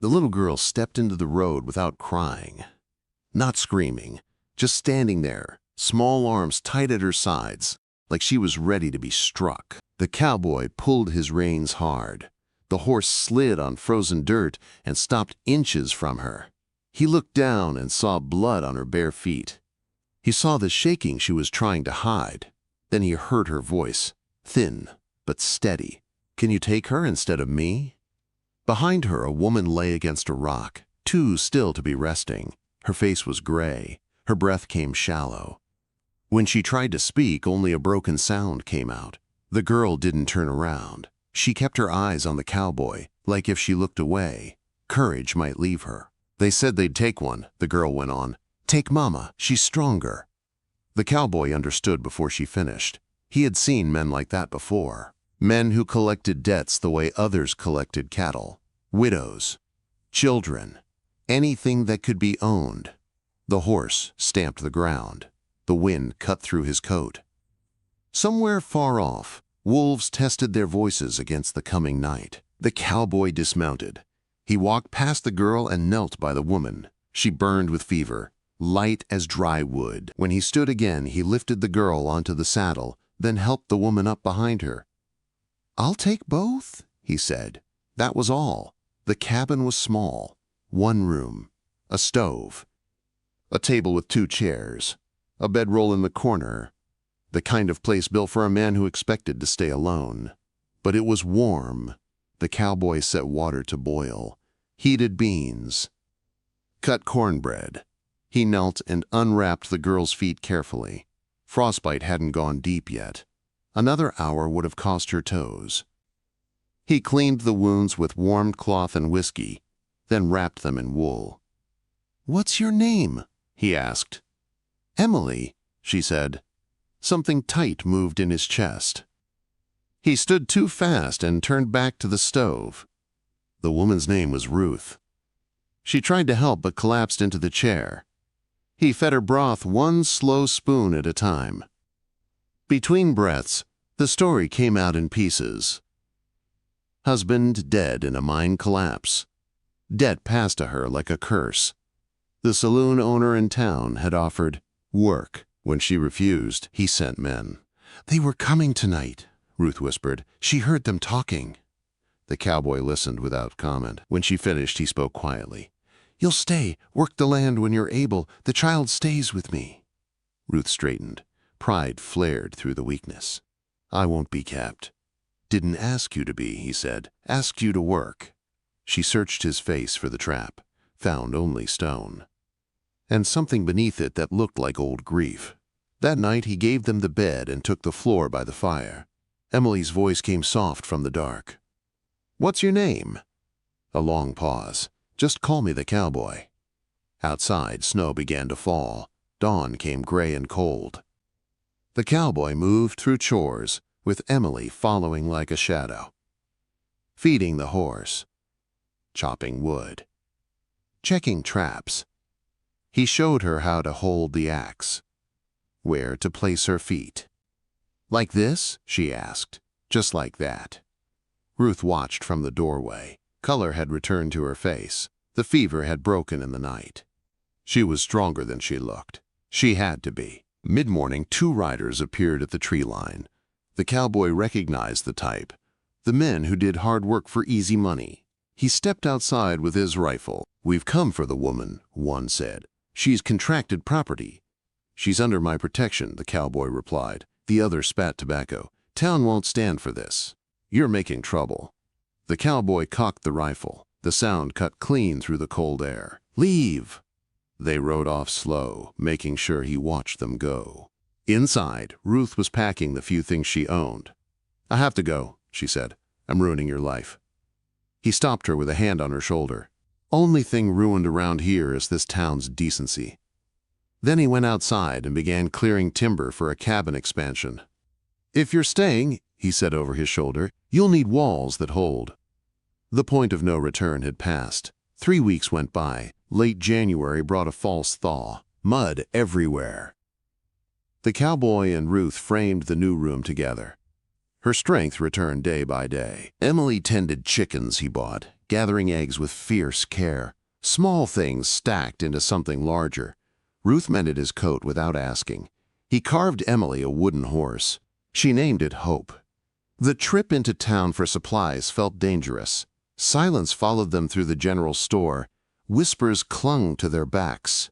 The little girl stepped into the road without crying. Not screaming, just standing there, small arms tight at her sides, like she was ready to be struck. The cowboy pulled his reins hard. The horse slid on frozen dirt and stopped inches from her. He looked down and saw blood on her bare feet. He saw the shaking she was trying to hide. Then he heard her voice, thin but steady. "Can you take her instead of me?" Behind her, a woman lay against a rock, too still to be resting. Her face was gray. Her breath came shallow. When she tried to speak, only a broken sound came out. The girl didn't turn around. She kept her eyes on the cowboy, like if she looked away, courage might leave her. "They said they'd take one," the girl went on. "Take Mama, she's stronger." The cowboy understood before she finished. He had seen men like that before. Men who collected debts the way others collected cattle. Widows. Children. Anything that could be owned. The horse stamped the ground. The wind cut through his coat. Somewhere far off, wolves tested their voices against the coming night. The cowboy dismounted. He walked past the girl and knelt by the woman. She burned with fever, light as dry wood. When he stood again, he lifted the girl onto the saddle, then helped the woman up behind her. "I'll take both," he said. That was all. The cabin was small. One room, a stove, a table with 2 chairs, a bedroll in the corner, the kind of place built for a man who expected to stay alone. But it was warm. The cowboy set water to boil, heated beans, cut cornbread. He knelt and unwrapped the girl's feet carefully. Frostbite hadn't gone deep yet. Another hour would have cost her toes. He cleaned the wounds with warmed cloth and whiskey, then wrapped them in wool. "What's your name?" he asked. "Emily," she said. Something tight moved in his chest. He stood too fast and turned back to the stove. The woman's name was Ruth. She tried to help but collapsed into the chair. He fed her broth one slow spoon at a time. Between breaths, the story came out in pieces. Husband dead in a mine collapse. Debt passed to her like a curse. The saloon owner in town had offered work. When she refused, he sent men. "They were coming tonight," Ruth whispered. "She heard them talking." The cowboy listened without comment. When she finished, he spoke quietly. "You'll stay, work the land when you're able. The child stays with me." Ruth straightened. Pride flared through the weakness. "I won't be kept." "Didn't ask you to be," he said. "Asked you to work." She searched his face for the trap, found only stone, and something beneath it that looked like old grief. That night he gave them the bed and took the floor by the fire. Emily's voice came soft from the dark. "What's your name?" A long pause. "Just call me the cowboy." Outside, snow began to fall. Dawn came gray and cold. The cowboy moved through chores, with Emily following like a shadow. Feeding the horse, chopping wood, checking traps. He showed her how to hold the axe, where to place her feet. "Like this?" she asked. "Just like that." Ruth watched from the doorway. Color had returned to her face. The fever had broken in the night. She was stronger than she looked. She had to be. Mid-morning, 2 riders appeared at the tree line. The cowboy recognized the type, the men who did hard work for easy money. He stepped outside with his rifle. "We've come for the woman," one said. "She's contracted property." "She's under my protection," the cowboy replied. The other spat tobacco. "Town won't stand for this. You're making trouble." The cowboy cocked the rifle. The sound cut clean through the cold air. "Leave!" They rode off slow, making sure he watched them go. Inside, Ruth was packing the few things she owned. "I have to go," she said. "I'm ruining your life." He stopped her with a hand on her shoulder. "Only thing ruined around here is this town's decency." Then he went outside and began clearing timber for a cabin expansion. "If you're staying," he said over his shoulder, "you'll need walls that hold." The point of no return had passed. 3 weeks went by. Late January brought a false thaw. Mud everywhere. The cowboy and Ruth framed the new room together. Her strength returned day by day. Emily tended chickens he bought, gathering eggs with fierce care. Small things stacked into something larger. Ruth mended his coat without asking. He carved Emily a wooden horse. She named it Hope. The trip into town for supplies felt dangerous. Silence followed them through the general store. Whispers clung to their backs.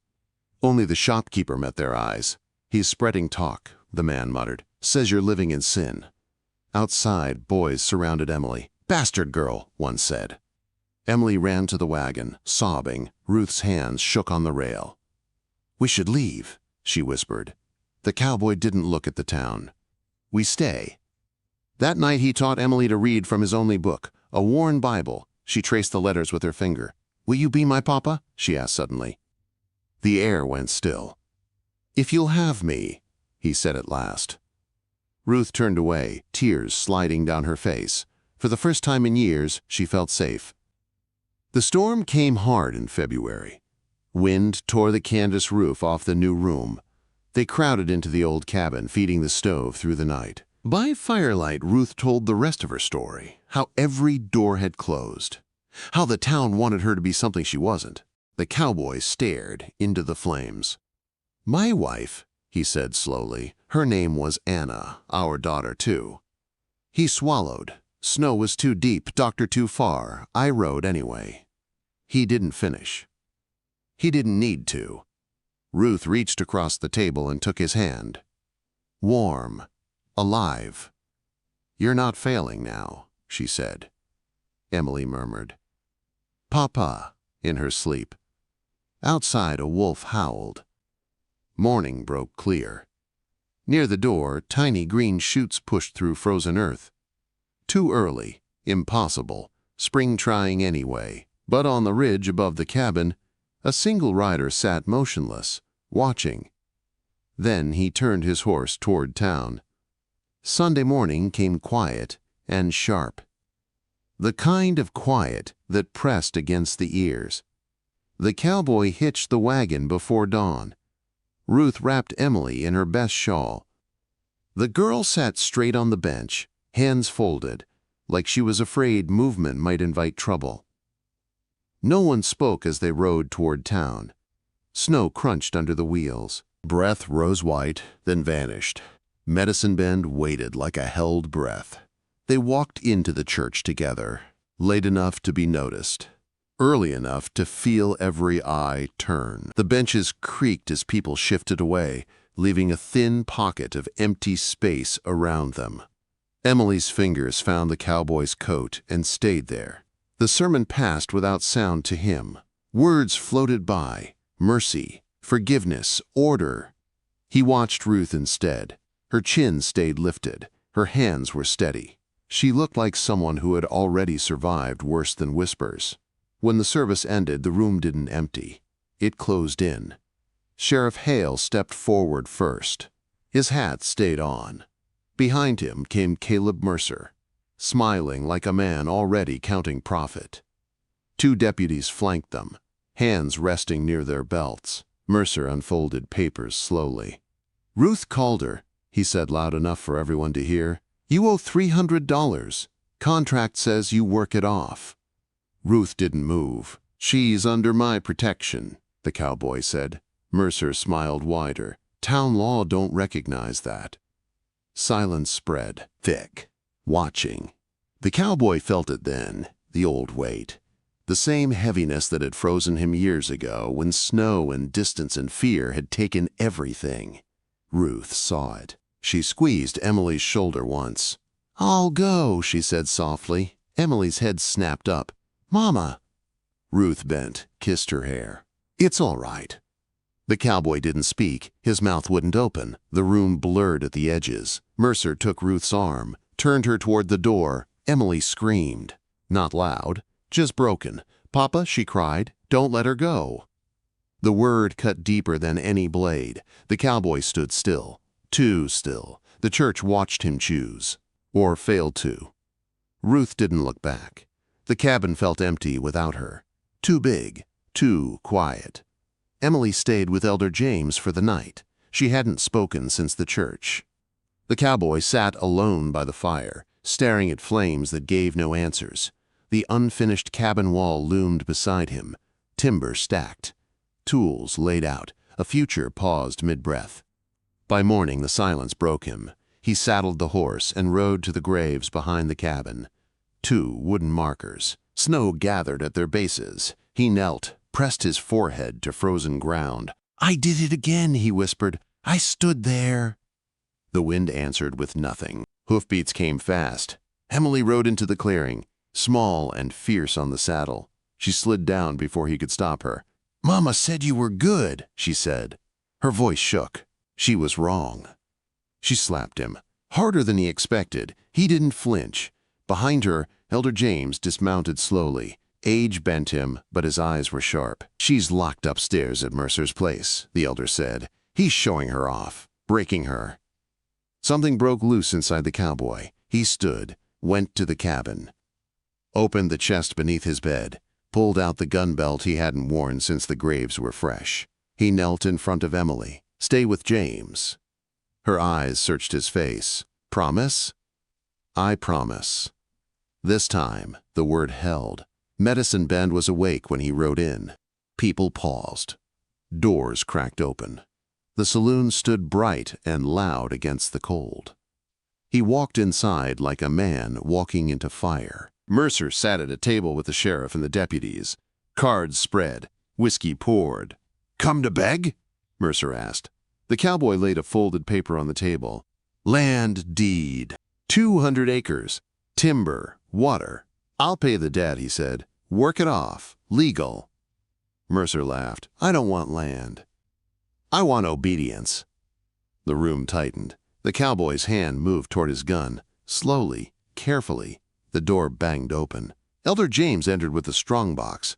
Only the shopkeeper met their eyes. "He's spreading talk," the man muttered. "Says you're living in sin." Outside, boys surrounded Emily. "Bastard girl," one said. Emily ran to the wagon, sobbing. Ruth's hands shook on the rail. "We should leave," she whispered. The cowboy didn't look at the town. "We stay." That night he taught Emily to read from his only book, a worn Bible. She traced the letters with her finger. "Will you be my papa?" she asked suddenly. The air went still. "If you'll have me," he said at last. Ruth turned away, tears sliding down her face. For the first time in years, she felt safe. The storm came hard in February. Wind tore the canvas roof off the new room. They crowded into the old cabin, feeding the stove through the night. By firelight, Ruth told the rest of her story, how every door had closed, how the town wanted her to be something she wasn't. The cowboy stared into the flames. "My wife," he said slowly. "Her name was Anna, our daughter too." He swallowed. Snow was too deep, doctor too far. I rode anyway. He didn't finish. He didn't need to. Ruth reached across the table and took his hand. Warm. Alive. "You're not failing now," she said. Emily murmured. "Papa," in her sleep. Outside, a wolf howled. Morning broke clear. Near the door, tiny green shoots pushed through frozen earth. Too early. Impossible. Spring trying anyway. But on the ridge above the cabin, a single rider sat motionless, watching. Then he turned his horse toward town. Sunday morning came quiet and sharp. The kind of quiet that pressed against the ears. The cowboy hitched the wagon before dawn. Ruth wrapped Emily in her best shawl. The girl sat straight on the bench, hands folded, like she was afraid movement might invite trouble. No one spoke as they rode toward town. Snow crunched under the wheels. Breath rose white, then vanished. Medicine Bend waited like a held breath. They walked into the church together, late enough to be noticed, early enough to feel every eye turn. The benches creaked as people shifted away, leaving a thin pocket of empty space around them. Emily's fingers found the cowboy's coat and stayed there. The sermon passed without sound to him. Words floated by: mercy, forgiveness, order. He watched Ruth instead. Her chin stayed lifted. Her hands were steady. She looked like someone who had already survived worse than whispers. When the service ended, the room didn't empty. It closed in. Sheriff Hale stepped forward first. His hat stayed on. Behind him came Caleb Mercer, smiling like a man already counting profit. Two deputies flanked them, hands resting near their belts. Mercer unfolded papers slowly. "Ruth Calder," he said loud enough for everyone to hear. "You owe $300. Contract says you work it off." Ruth didn't move. "She's under my protection," the cowboy said. Mercer smiled wider. "Town law don't recognize that." Silence spread, thick, watching. The cowboy felt it then, the old weight. The same heaviness that had frozen him years ago when snow and distance and fear had taken everything. Ruth saw it. She squeezed Emily's shoulder once. "I'll go," she said softly. Emily's head snapped up. "Mama." Ruth bent, kissed her hair. "It's all right." The cowboy didn't speak. His mouth wouldn't open. The room blurred at the edges. Mercer took Ruth's arm, turned her toward the door. Emily screamed. Not loud, just broken. "Papa," she cried, "don't let her go." The word cut deeper than any blade. The cowboy stood still. Too still. The church watched him choose. Or failed to. Ruth didn't look back. The cabin felt empty without her. Too big. Too quiet. Emily stayed with Elder James for the night. She hadn't spoken since the church. The cowboy sat alone by the fire, staring at flames that gave no answers. The unfinished cabin wall loomed beside him, timber stacked, tools laid out, a future paused mid-breath. By morning, the silence broke him. He saddled the horse and rode to the graves behind the cabin. 2 wooden markers. Snow gathered at their bases. He knelt, pressed his forehead to frozen ground. "I did it again," he whispered. "I stood there." The wind answered with nothing. Hoofbeats came fast. Emily rode into the clearing, small and fierce on the saddle. She slid down before he could stop her. "Mama said you were good," she said. Her voice shook. She was wrong. She slapped him, harder than he expected. He didn't flinch. Behind her, Elder James dismounted slowly. Age bent him, but his eyes were sharp. "She's locked upstairs at Mercer's place," the elder said. "He's showing her off, breaking her." Something broke loose inside the cowboy. He stood, went to the cabin, opened the chest beneath his bed, pulled out the gun belt he hadn't worn since the graves were fresh. He knelt in front of Emily. "Stay with James." Her eyes searched his face. "Promise?" "I promise." This time, the word held. Medicine Ben was awake when he rode in. People paused. Doors cracked open. The saloon stood bright and loud against the cold. He walked inside like a man walking into fire. Mercer sat at a table with the sheriff and the deputies. Cards spread. Whiskey poured. "Come to beg?" Mercer asked. The cowboy laid a folded paper on the table. "Land deed. 200 acres. Timber. Water. I'll pay the debt," he said. "Work it off. Legal." Mercer laughed. "I don't want land. I want obedience." The room tightened. The cowboy's hand moved toward his gun. Slowly, carefully, the door banged open. Elder James entered with a strongbox.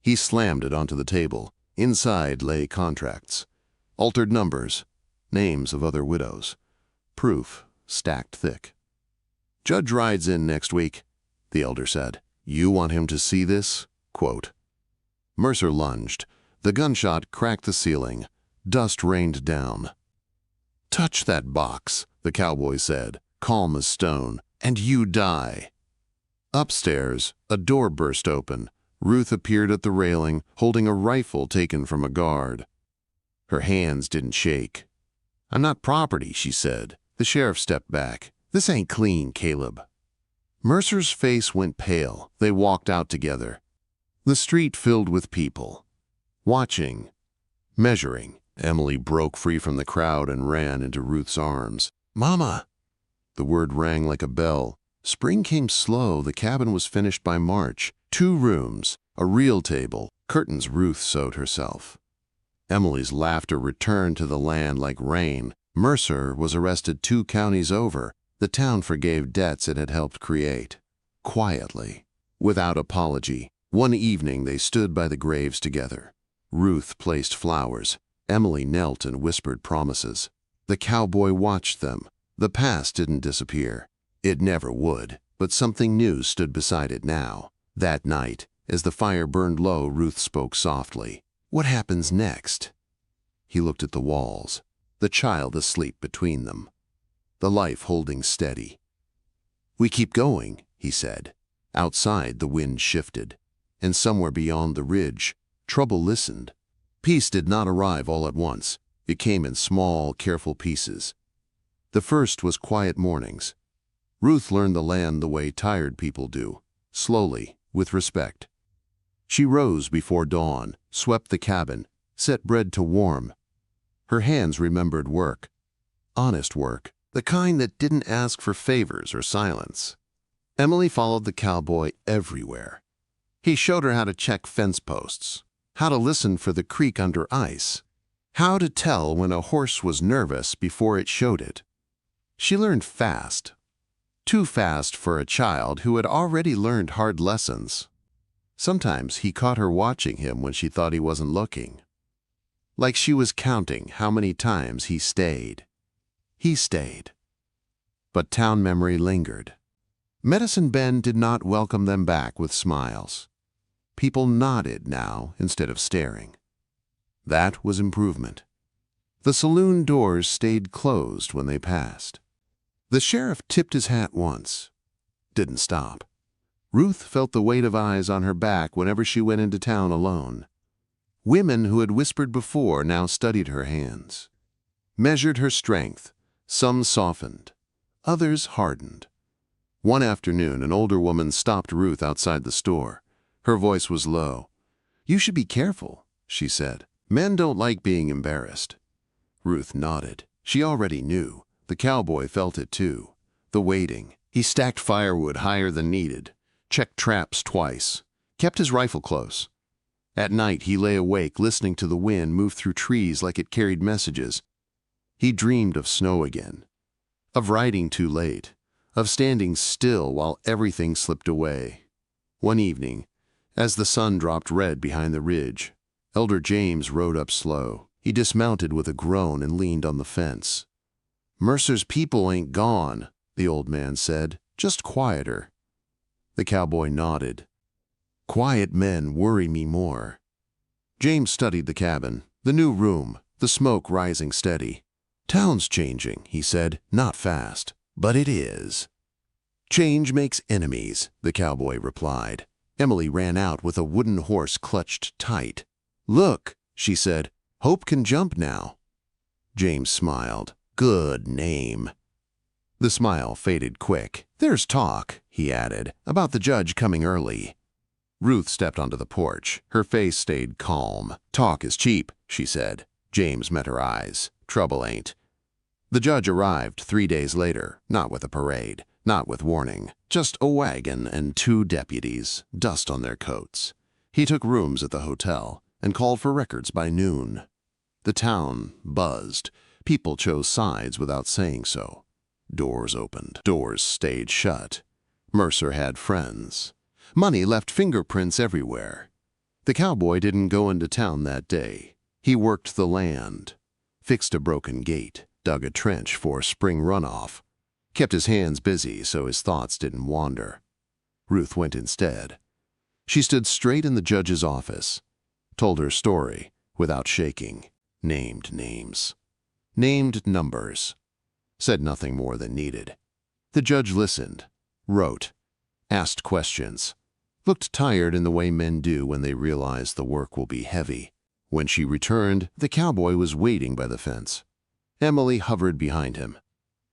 He slammed it onto the table. Inside lay contracts. Altered numbers. Names of other widows. Proof stacked thick. "Judge rides in next week," the elder said. "You want him to see this?" Quote. Mercer lunged. The gunshot cracked the ceiling. Dust rained down. "Touch that box," the cowboy said, calm as stone, "and you die." Upstairs, a door burst open. Ruth appeared at the railing, holding a rifle taken from a guard. Her hands didn't shake. "I'm not property," she said. The sheriff stepped back. "This ain't clean, Caleb." Mercer's face went pale. They walked out together. The street filled with people. Watching. Measuring. Emily broke free from the crowd and ran into Ruth's arms. "Mama!" The word rang like a bell. Spring came slow. The cabin was finished by March. 2 rooms, a real table, curtains Ruth sewed herself. Emily's laughter returned to the land like rain. Mercer was arrested 2 counties over. The town forgave debts it had helped create. Quietly, without apology, one evening they stood by the graves together. Ruth placed flowers. Emily knelt and whispered promises. The cowboy watched them. The past didn't disappear. It never would, but something new stood beside it now. That night, as the fire burned low, Ruth spoke softly. "What happens next?" He looked at the walls, the child asleep between them, the life holding steady. "We keep going," he said. Outside, the wind shifted, and somewhere beyond the ridge, trouble listened. Peace did not arrive all at once. It came in small, careful pieces. The first was quiet mornings. Ruth learned the land the way tired people do, slowly, with respect. She rose before dawn, swept the cabin, set bread to warm. Her hands remembered work, honest work, the kind that didn't ask for favors or silence. Emily followed the cowboy everywhere. He showed her how to check fence posts, how to listen for the creak under ice, how to tell when a horse was nervous before it showed it. She learned fast, too fast for a child who had already learned hard lessons. Sometimes he caught her watching him when she thought he wasn't looking, like she was counting how many times he stayed. He stayed. But town memory lingered. Medicine Ben did not welcome them back with smiles. People nodded now instead of staring. That was improvement. The saloon doors stayed closed when they passed. The sheriff tipped his hat once. Didn't stop. Ruth felt the weight of eyes on her back whenever she went into town alone. Women who had whispered before now studied her hands, measured her strength. Some softened, others hardened. One afternoon, an older woman stopped Ruth outside the store. Her voice was low. "You should be careful," she said. "Men don't like being embarrassed." Ruth nodded. She already knew. The cowboy felt it too. The waiting. He stacked firewood higher than needed, checked traps twice, kept his rifle close. At night, he lay awake listening to the wind move through trees like it carried messages. He dreamed of snow again, of riding too late, of standing still while everything slipped away. One evening, as the sun dropped red behind the ridge, Elder James rode up slow. He dismounted with a groan and leaned on the fence. "Mercer's people ain't gone," the old man said, "just quieter." The cowboy nodded. "Quiet men worry me more." James studied the cabin, the new room, the smoke rising steady. "Town's changing," he said, "not fast, but it is." "Change makes enemies," the cowboy replied. Emily ran out with a wooden horse clutched tight. "Look," she said, "Hope can jump now." James smiled. "Good name." The smile faded quick. "There's talk," he added, "about the judge coming early." Ruth stepped onto the porch. Her face stayed calm. "Talk is cheap," she said. James met her eyes. "Trouble ain't." The judge arrived 3 days later, not with a parade, not with warning, just a wagon and 2 deputies, dust on their coats. He took rooms at the hotel and called for records by noon. The town buzzed. People chose sides without saying so. Doors opened. Doors stayed shut. Mercer had friends. Money left fingerprints everywhere. The cowboy didn't go into town that day. He worked the land, fixed a broken gate, dug a trench for spring runoff, kept his hands busy so his thoughts didn't wander. Ruth went instead. She stood straight in the judge's office, told her story without shaking, named names, named numbers, said nothing more than needed. The judge listened, wrote, asked questions, looked tired in the way men do when they realize the work will be heavy. When she returned, the cowboy was waiting by the fence. Emily hovered behind him.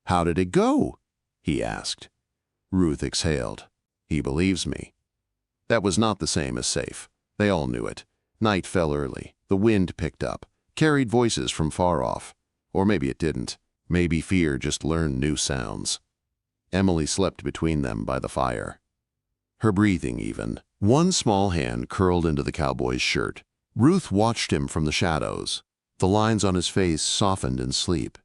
"How did it go?" he asked. Ruth exhaled. "He believes me." That was not the same as safe. They all knew it. Night fell early. The wind picked up, carried voices from far off. Or maybe it didn't. Maybe fear just learned new sounds. Emily slept between them by the fire. Her breathing even. One small hand curled into the cowboy's shirt. Ruth watched him from the shadows. The lines on his face softened in sleep.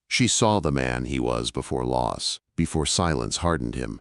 She saw the man he was before loss, before silence hardened him.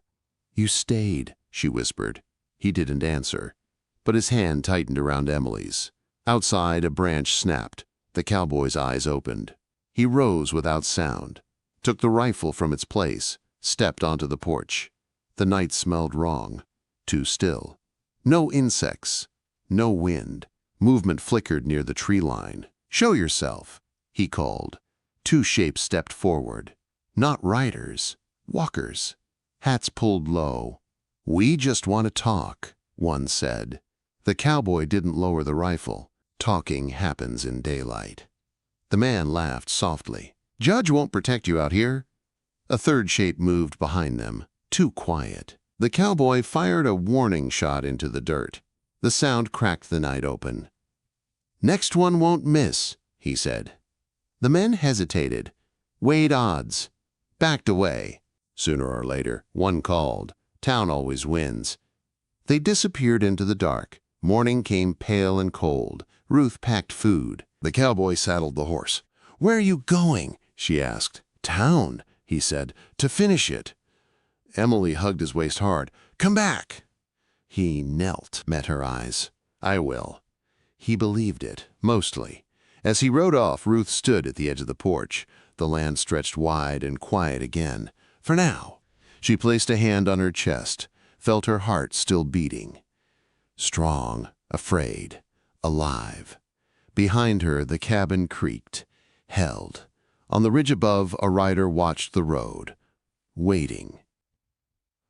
"You stayed," she whispered. He didn't answer, but his hand tightened around Emily's. Outside, a branch snapped. The cowboy's eyes opened. He rose without sound, took the rifle from its place, stepped onto the porch. The night smelled wrong, too still. No insects, no wind. Movement flickered near the tree line. "Show yourself," he called. 2 shapes stepped forward. Not riders, walkers. Hats pulled low. "We just want to talk," one said. The cowboy didn't lower the rifle. Talking happens in daylight. The man laughed softly. "Judge won't protect you out here." A 3rd shape moved behind them, too quiet. The cowboy fired a warning shot into the dirt. The sound cracked the night open. "Next one won't miss," he said. The men hesitated, weighed odds, backed away. Sooner or later, one called. Town always wins. They disappeared into the dark. Morning came pale and cold. Ruth packed food. The cowboy saddled the horse. "Where are you going?" she asked. "Town," he said, "to finish it." Emily hugged his waist hard. "Come back." He knelt, met her eyes. "I will." He believed it, mostly. As he rode off, Ruth stood at the edge of the porch. The land stretched wide and quiet again. For now. She placed a hand on her chest, felt her heart still beating. Strong, afraid, alive. Behind her, the cabin creaked, held. On the ridge above, a rider watched the road, waiting.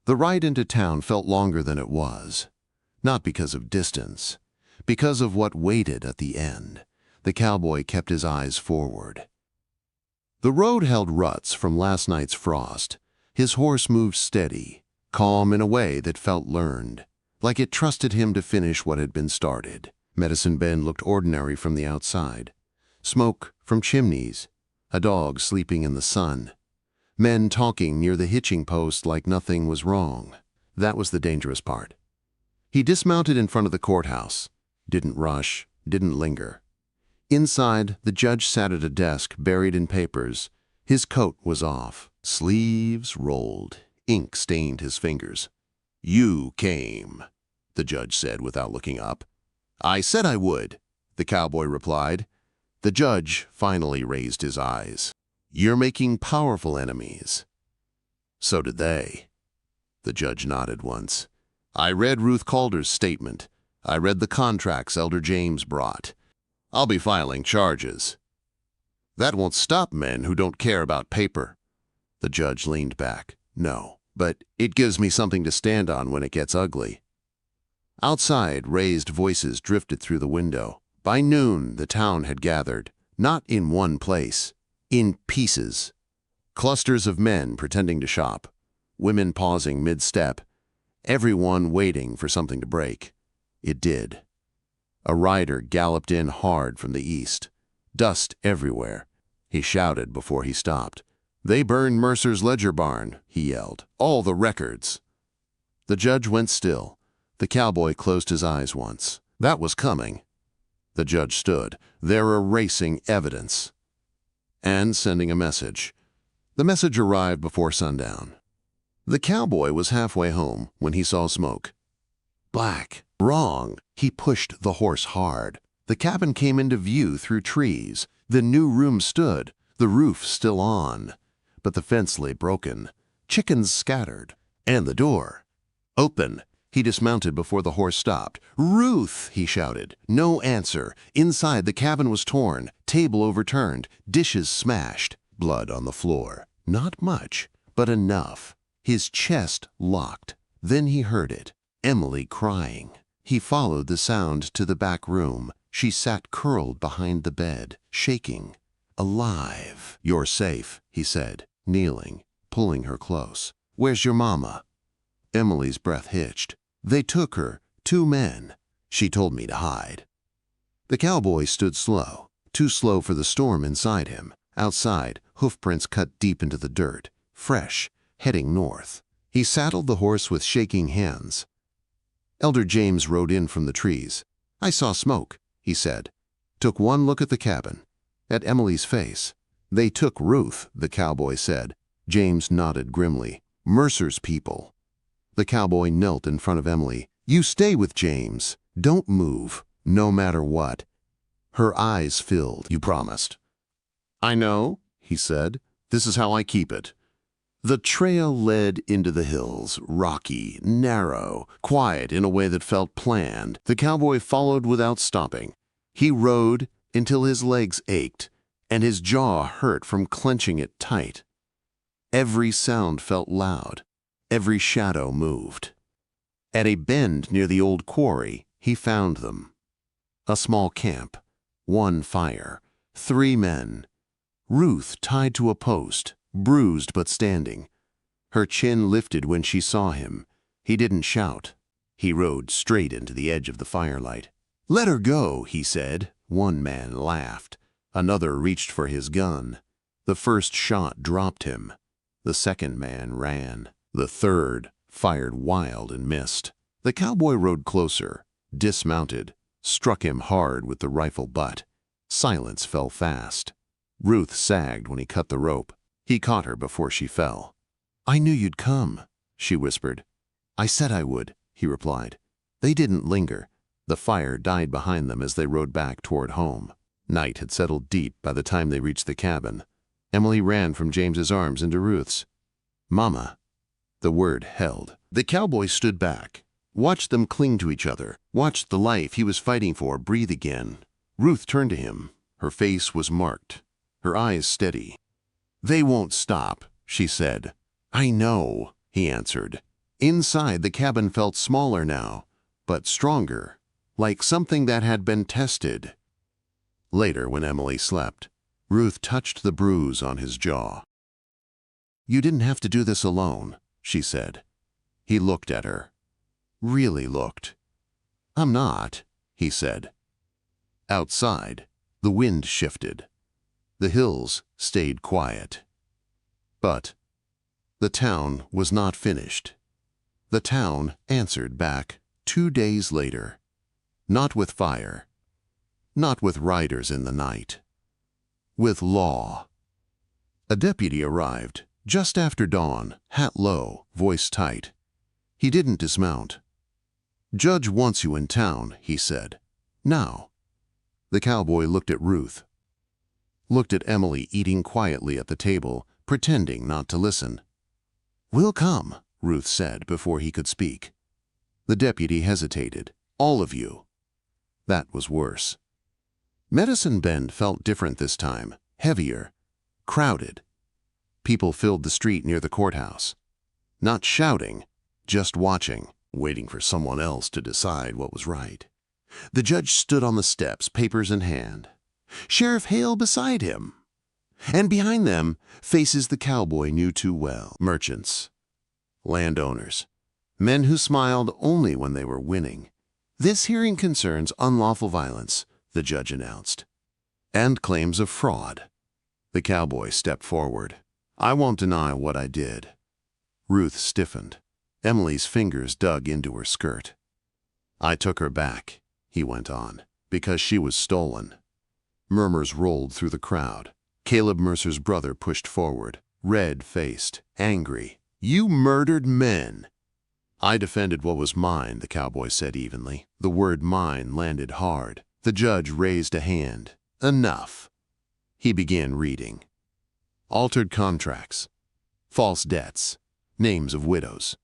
The ride into town felt longer than it was, not because of distance, because of what waited at the end. The cowboy kept his eyes forward. The road held ruts from last night's frost. His horse moved steady, calm in a way that felt learned, like it trusted him to finish what had been started. Medicine Bend looked ordinary from the outside. Smoke from chimneys, a dog sleeping in the sun, men talking near the hitching post like nothing was wrong. That was the dangerous part. He dismounted in front of the courthouse, didn't rush, didn't linger. Inside, the judge sat at a desk buried in papers. His coat was off, sleeves rolled, ink stained his fingers. "You came," the judge said without looking up. "I said I would," the cowboy replied. The judge finally raised his eyes. "You're making powerful enemies." "So did they." The judge nodded once. "I read Ruth Calder's statement. I read the contracts Elder James brought. I'll be filing charges." "That won't stop men who don't care about paper." The judge leaned back. "No, but it gives me something to stand on when it gets ugly." Outside, raised voices drifted through the window. By noon, the town had gathered, not in one place, in pieces. Clusters of men pretending to shop, women pausing mid-step, everyone waiting for something to break. It did. A rider galloped in hard from the east, dust everywhere. He shouted before he stopped. "They burned Mercer's ledger barn," he yelled. "All the records." The judge went still. The cowboy closed his eyes once. That was coming. The judge stood. "They're erasing evidence." And sending a message. The message arrived before sundown. The cowboy was halfway home when he saw smoke. Black. Wrong. He pushed the horse hard. The cabin came into view through trees. The new room stood, the roof still on. But the fence lay broken, chickens scattered, and the door open. He dismounted before the horse stopped. "Ruth!" he shouted. No answer. Inside, the cabin was torn, table overturned, dishes smashed, blood on the floor. Not much, but enough. His chest locked. Then he heard it. Emily crying. He followed the sound to the back room. She sat curled behind the bed, shaking. Alive. "You're safe," he said, kneeling, pulling her close. "Where's your mama?" Emily's breath hitched. "They took her, 2 men. She told me to hide." The cowboy stood slow, too slow for the storm inside him. Outside, hoofprints cut deep into the dirt, fresh, heading north. He saddled the horse with shaking hands. Elder James rode in from the trees. "I saw smoke," he said. Took one look at the cabin, at Emily's face. "They took Ruth," the cowboy said. James nodded grimly. "Mercer's people." The cowboy knelt in front of Emily. "You stay with James. Don't move, no matter what." Her eyes filled. "You promised." "I know," he said. "This is how I keep it." The trail led into the hills, rocky, narrow, quiet in a way that felt planned. The cowboy followed without stopping. He rode until his legs ached, and his jaw hurt from clenching it tight. Every sound felt loud. Every shadow moved. At a bend near the old quarry, he found them. A small camp, 1 fire, 3 men. Ruth tied to a post, bruised but standing. Her chin lifted when she saw him. He didn't shout. He rode straight into the edge of the firelight. "Let her go," he said. One man laughed. Another reached for his gun. The first shot dropped him. The second man ran. The third fired wild and missed. The cowboy rode closer, dismounted, struck him hard with the rifle butt. Silence fell fast. Ruth sagged when he cut the rope. He caught her before she fell. "I knew you'd come," she whispered. "I said I would," he replied. They didn't linger. The fire died behind them as they rode back toward home. Night had settled deep by the time they reached the cabin. Emily ran from James's arms into Ruth's. "Mama." The word held. The cowboy stood back, watched them cling to each other, watched the life he was fighting for breathe again. Ruth turned to him. Her face was marked, her eyes steady. "They won't stop," she said. "I know," he answered. Inside, the cabin felt smaller now, but stronger, like something that had been tested. Later, when Emily slept, Ruth touched the bruise on his jaw. "You didn't have to do this alone," she said. He looked at her. Really looked. "I'm not," he said. Outside, the wind shifted. The hills stayed quiet. But the town was not finished. The town answered back 2 days later. Not with fire. Not with riders in the night. With law. A deputy arrived just after dawn, hat low, voice tight. He didn't dismount. "Judge wants you in town," he said. "Now." The cowboy looked at Ruth. Looked at Emily eating quietly at the table, pretending not to listen. "We'll come," Ruth said before he could speak. The deputy hesitated. "All of you." That was worse. Medicine Bend felt different this time, heavier, crowded. People filled the street near the courthouse. Not shouting, just watching, waiting for someone else to decide what was right. The judge stood on the steps, papers in hand. Sheriff Hale beside him. And behind them, faces the cowboy knew too well. Merchants. Landowners. Men who smiled only when they were winning. "This hearing concerns unlawful violence," the judge announced. "And claims of fraud." The cowboy stepped forward. "I won't deny what I did." Ruth stiffened. Emily's fingers dug into her skirt. "I took her back," he went on, "because she was stolen." Murmurs rolled through the crowd. Caleb Mercer's brother pushed forward, red-faced, angry. "You murdered men!" "I defended what was mine," the cowboy said evenly. The word mine landed hard. The judge raised a hand. "Enough." He began reading. Altered contracts. False debts. Names of widows.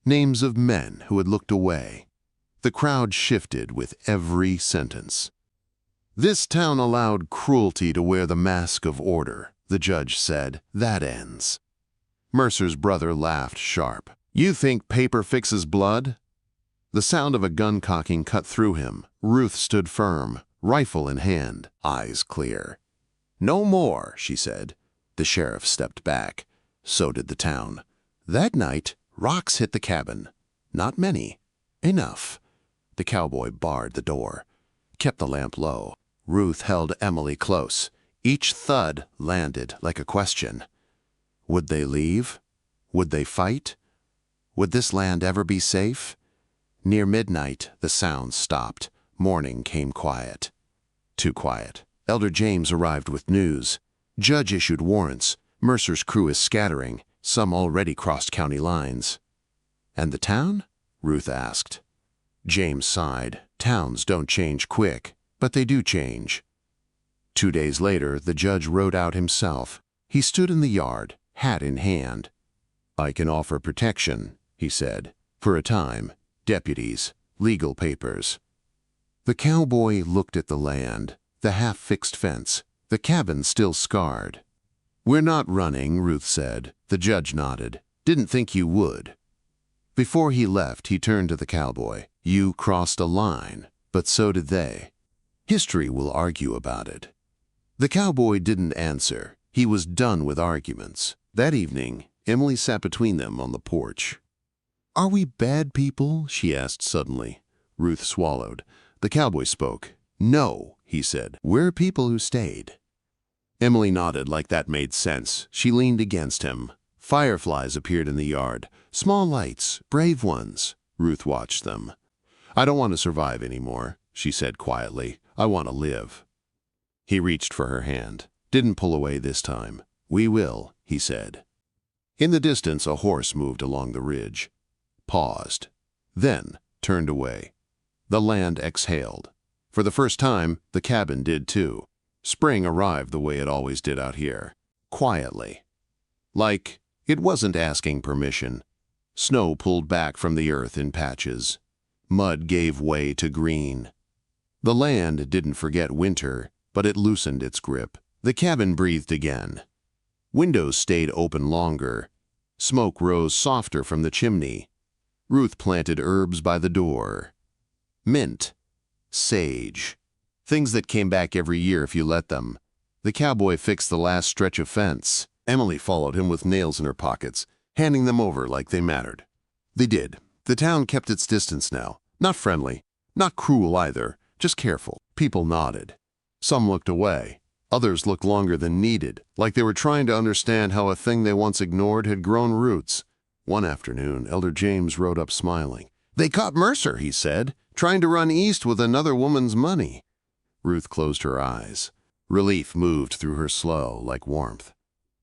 Names of men who had looked away. The crowd shifted with every sentence. "This town allowed cruelty to wear the mask of order," the judge said. "That ends." Mercer's brother laughed sharp. "You think paper fixes blood?" The sound of a gun cocking cut through him. Ruth stood firm, rifle in hand, eyes clear. "No more," she said. The sheriff stepped back. So did the town. That night, rocks hit the cabin. Not many. Enough. The cowboy barred the door, kept the lamp low. Ruth held Emily close. Each thud landed like a question. Would they leave? Would they fight? Would this land ever be safe? Near midnight, the sounds stopped. Morning came quiet. Too quiet. Elder James arrived with news. Judge issued warrants. Mercer's crew is scattering. Some already crossed county lines. "And the town?" Ruth asked. James sighed. "Towns don't change quick, but they do change." 2 days later, the judge rode out himself. He stood in the yard, hat in hand. "I can offer protection," he said. "For a time. Deputies, legal papers." The cowboy looked at the land, the half-fixed fence, the cabin still scarred. "We're not running," Ruth said. The judge nodded. "Didn't think you would." Before he left, he turned to the cowboy. "You crossed a line, but so did they. History will argue about it." The cowboy didn't answer. He was done with arguments. That evening, Emily sat between them on the porch. "Are we bad people?" she asked suddenly. Ruth swallowed. The cowboy spoke. "No," he said. "We're people who stayed." Emily nodded like that made sense. She leaned against him. Fireflies appeared in the yard. Small lights, brave ones. Ruth watched them. "I don't want to survive anymore," she said quietly. "I want to live." He reached for her hand. Didn't pull away this time. "We will," he said. In the distance, a horse moved along the ridge. Paused. Then turned away. The land exhaled. For the first time, the cabin did too. Spring arrived the way it always did out here. Quietly. Like it wasn't asking permission. Snow pulled back from the earth in patches. Mud gave way to green. The land didn't forget winter, but it loosened its grip. The cabin breathed again. Windows stayed open longer. Smoke rose softer from the chimney. Ruth planted herbs by the door. Mint, sage, things that came back every year if you let them. The cowboy fixed the last stretch of fence. Emily followed him with nails in her pockets, handing them over like they mattered. They did. The town kept its distance now. Not friendly, not cruel either, just careful. People nodded. Some looked away. Others looked longer than needed, like they were trying to understand how a thing they once ignored had grown roots. One afternoon, Elder James rode up smiling. "They caught Mercer," he said, "trying to run east with another woman's money." Ruth closed her eyes. Relief moved through her slow, like warmth.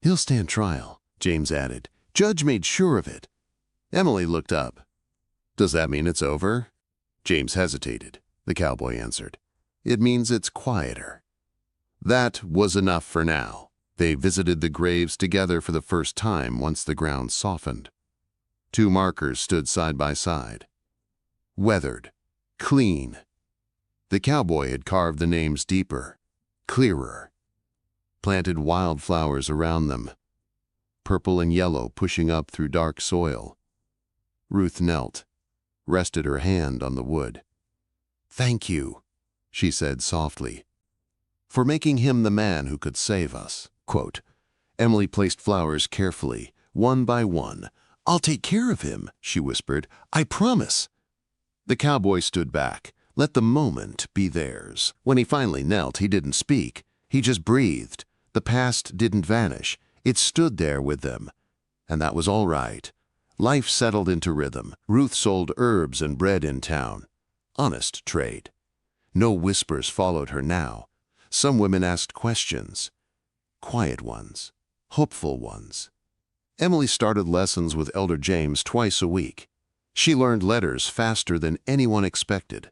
"He'll stand trial," James added. "Judge made sure of it." Emily looked up. "Does that mean it's over?" James hesitated. The cowboy answered. "It means it's quieter." That was enough for now. They visited the graves together for the first time once the ground softened. 2 markers stood side by side. Weathered, clean. The cowboy had carved the names deeper, clearer, planted wildflowers around them, purple and yellow pushing up through dark soil. Ruth knelt, rested her hand on the wood. "Thank you," she said softly, "for making him the man who could save us." Quote, Emily placed flowers carefully, one by one. "I'll take care of him," she whispered. "I promise." The cowboy stood back. Let the moment be theirs. When he finally knelt, he didn't speak. He just breathed. The past didn't vanish. It stood there with them. And that was all right. Life settled into rhythm. Ruth sold herbs and bread in town. Honest trade. No whispers followed her now. Some women asked questions. Quiet ones. Hopeful ones. Emily started lessons with Elder James twice a week. She learned letters faster than anyone expected.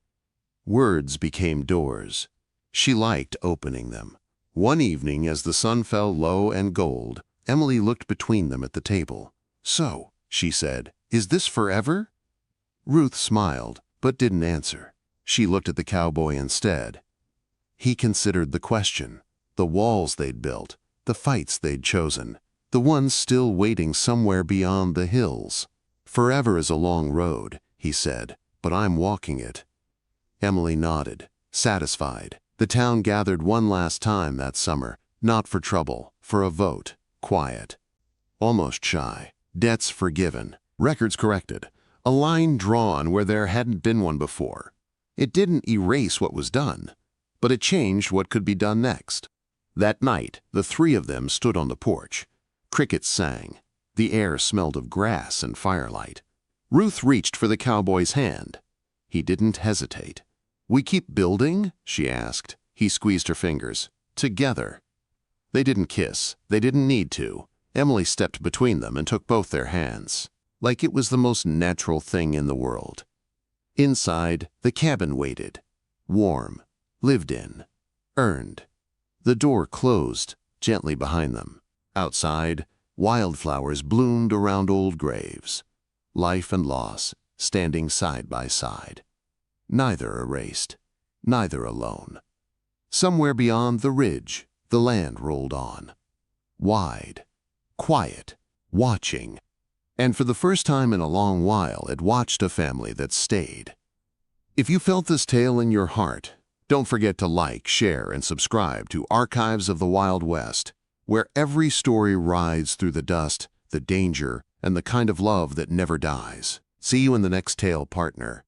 Words became doors. She liked opening them. One evening, as the sun fell low and gold, Emily looked between them at the table. "So," she said, "is this forever?" Ruth smiled, but didn't answer. She looked at the cowboy instead. He considered the question, the walls they'd built, the fights they'd chosen, the ones still waiting somewhere beyond the hills. "Forever is a long road," he said, "but I'm walking it." Emily nodded, satisfied. The town gathered one last time that summer, not for trouble, for a vote, quiet, almost shy, debts forgiven, records corrected, a line drawn where there hadn't been one before. It didn't erase what was done, but it changed what could be done next. That night, the 3 of them stood on the porch. Crickets sang. The air smelled of grass and firelight. Ruth reached for the cowboy's hand. He didn't hesitate. "We keep building?" she asked. He squeezed her fingers. "Together." They didn't kiss. They didn't need to. Emily stepped between them and took both their hands, like it was the most natural thing in the world. Inside, the cabin waited. Warm. Lived in. Earned. The door closed gently behind them. Outside, wildflowers bloomed around old graves. Life and loss standing side by side. Neither erased, neither alone. Somewhere beyond the ridge, the land rolled on. Wide, quiet, watching. And for the first time in a long while, it watched a family that stayed. If you felt this tale in your heart, don't forget to like, share, and subscribe to Archives of the Wild West, where every story rides through the dust, the danger, and the kind of love that never dies. See you in the next tale, partner.